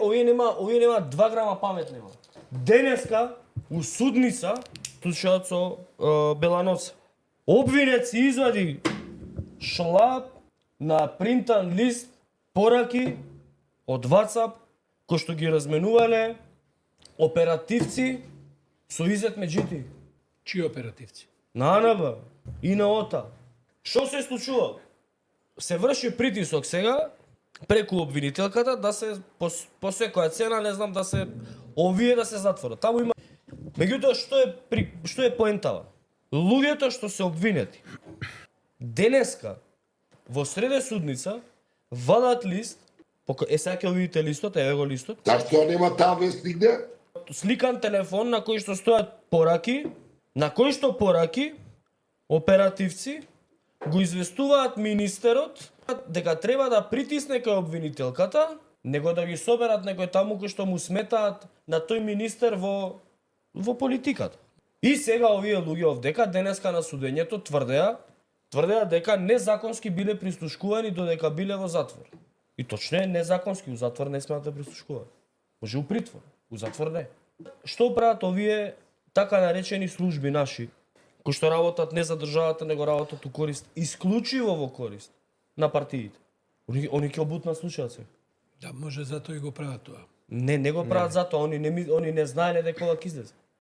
Овие нема 2 грама памет нема. Денеска у судница случајот со Беланоца. Обвинет си извади шлап на принтан лист пораки од WhatsApp кои што ги разменувале оперативци со Изет Меджити. Чии оперативци? На АНБ и на ОТА. Што се случува? Се врши притисок сега преку обвинителката да се по секоја цена, не знам, да се овие да се затворат. Таму има. Меѓутоа што е поентава? Луѓето што се обвинети денеска во среде судница вадат лист, сега ќе видите листот, еве го листот. Зашто нема таа вест нигде? Сликан телефон на кој што стојат пораки, на кој што пораки оперативци го известуваат министерот дека треба да притисне кај обвинителката, него да ги соберат некој таму кој што му сметаат на тој министер во политиката. И сега овие луѓе овдека денеска на судењето тврдеа дека незаконски биле прислушкувани додека биле во затвор. И точно е, незаконски у затвор не смеат да прислушкуваат. Може у притвор, у затвор не. Што прават овие така наречени служби наши, кои што работат не за државата, него работат у корист, исклучиво во корист на партиите? Они ќе обутнат случајот се. Да, може затоа и го прават тоа. Не го прават затоа, они не знаеле дека ова ќе излезе.